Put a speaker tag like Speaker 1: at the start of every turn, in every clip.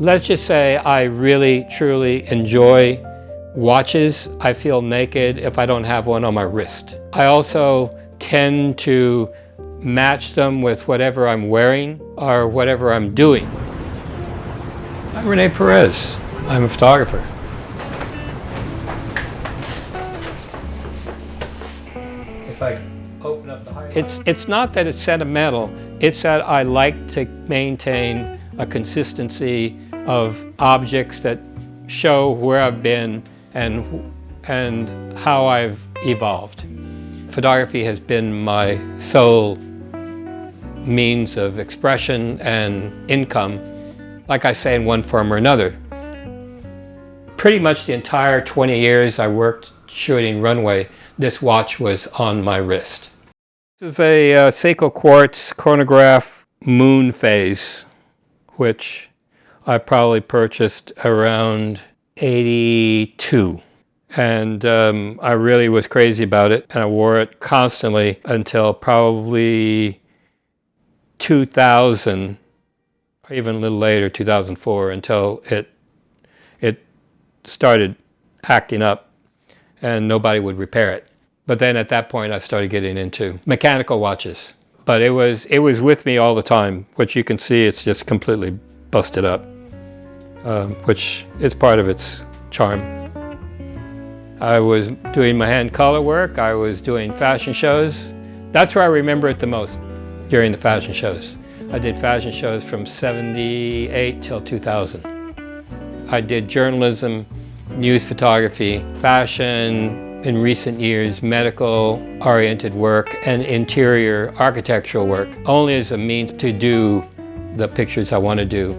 Speaker 1: Let's just say I really, truly enjoy watches. I feel naked if I don't have one on my wrist. I also tend to match them with whatever I'm wearing or whatever I'm doing. I'm René Perez. I'm a photographer. If I open up the highlight. It's not that it's sentimental, it's that I like to maintain a consistency of objects that show where I've been and how I've evolved. Photography has been my sole means of expression and income, like I say, in one form or another. Pretty much the entire 20 years I worked shooting runway, this watch was on my wrist. This is a Seiko Quartz chronograph moon phase, which I probably purchased around 82. And I really was crazy about it, and I wore it constantly until probably 2000, or even a little later, 2004, until it started acting up and nobody would repair it. But then at that point I started getting into mechanical watches. But it was with me all the time, which you can see it's just completely busted up, which is part of its charm. I was doing my hand color work, I was doing fashion shows. That's where I remember it the most, during the fashion shows. I did fashion shows from 78 till 2000. I did journalism, news photography, fashion, in recent years, medical-oriented work, and interior architectural work, only as a means to do the pictures I want to do.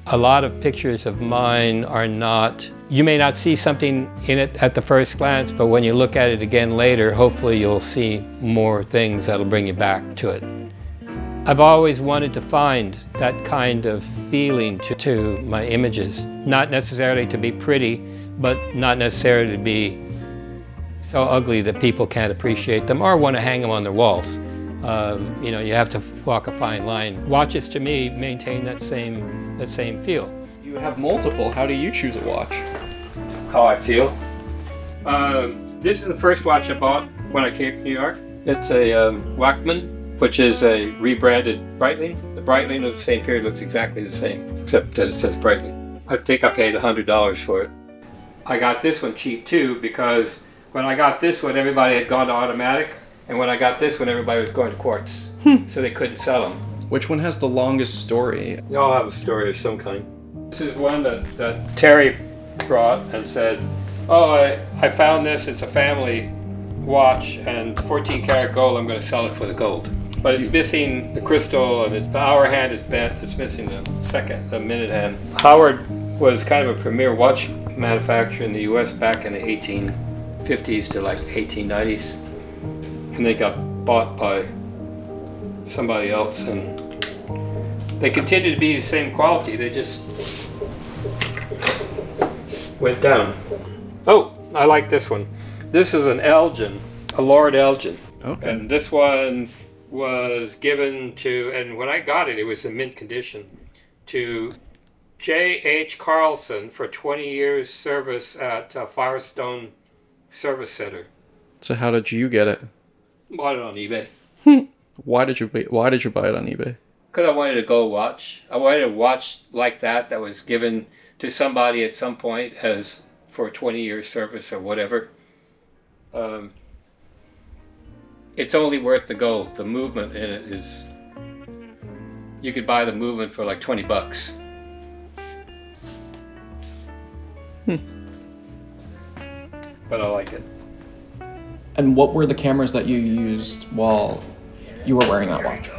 Speaker 1: A lot of pictures of mine are not, you may not see something in it at the first glance, but when you look at it again later, hopefully you'll see more things that'll bring you back to it. I've always wanted to find that kind of feeling to my images, not necessarily to be pretty, but not necessarily to be so ugly that people can't appreciate them or want to hang them on their walls. You know, you have to walk a fine line. Watches, to me, maintain that same feel.
Speaker 2: You have multiple. How do you choose a watch?
Speaker 1: How I feel? This is the first watch I bought when I came to New York. It's a Wachmann, which is a rebranded Breitling. The Breitling of the same period looks exactly the same, except that it says Breitling. I think I paid $100 for it. I got this one cheap too, because when I got this one, everybody had gone to automatic, and when I got this one, everybody was going to quartz, so they couldn't sell them.
Speaker 2: Which one has the longest story?
Speaker 1: They all have a story of some kind. This is one that Terry brought and said, oh, I found this, it's a family watch, and 14 karat gold, I'm going to sell it for the gold. But it's missing the crystal, and the hour hand is bent, it's missing the minute hand. Howard was kind of a premier watch manufacturer in the US back in the 1850s to like 1890s. And they got bought by somebody else, and they continued to be the same quality, they just went down. Oh, I like this one. This is an Elgin, a Lord Elgin.
Speaker 2: Okay.
Speaker 1: And this one was given to, and when I got it, it was in mint condition, to J.H. Carlson for 20 years service at Firestone Service Center.
Speaker 2: So how did you get it?
Speaker 1: Bought it on eBay.
Speaker 2: Why did you buy it on eBay?
Speaker 1: Because I wanted a gold watch. I wanted a watch like that was given to somebody at some point as for 20 years service or whatever. It's only worth the gold. The movement in it is, you could buy the movement for like $20. But I like it.
Speaker 3: And what were the cameras that you used while you were wearing that watch?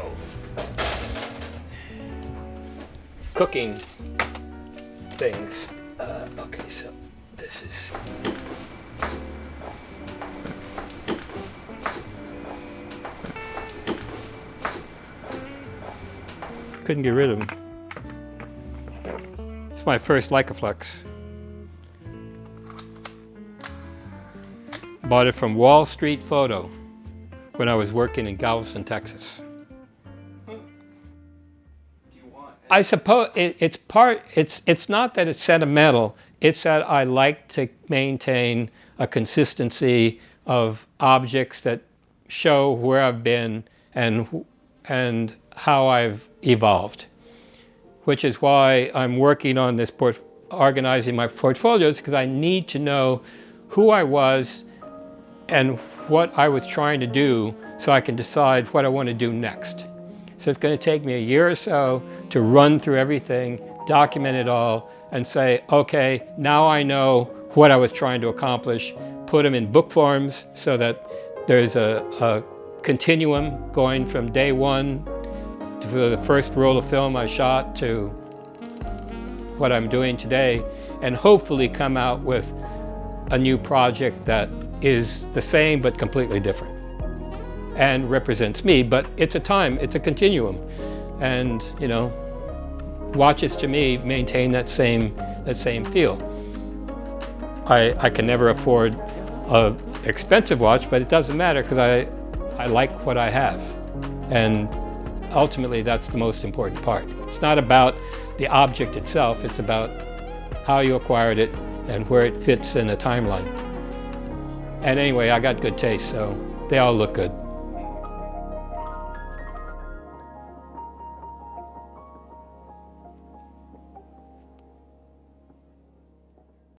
Speaker 1: Cooking things. Okay, so this is... Couldn't get rid of them. It's my first Leicaflex. Bought it from Wall Street Photo when I was working in Galveston, Texas. I suppose it's not that it's sentimental, it's that I like to maintain a consistency of objects that show where I've been and how I've evolved, which is why I'm working on this organizing my portfolios, because I need to know who I was and what I was trying to do so I can decide what I want to do next. So it's going to take me a year or so to run through everything, document it all, and say, okay, now I know what I was trying to accomplish, put them in book forms so that there's a continuum going from day one to the first roll of film I shot to what I'm doing today, and hopefully come out with a new project that is the same but completely different and represents me. But it's a continuum, and watches to me maintain that same feel. I can never afford an expensive watch, but it doesn't matter because I like what I have, and ultimately that's the most important part. It's not about the object itself, it's about how you acquired it and where it fits in a timeline. And anyway, I got good taste, so they all look good.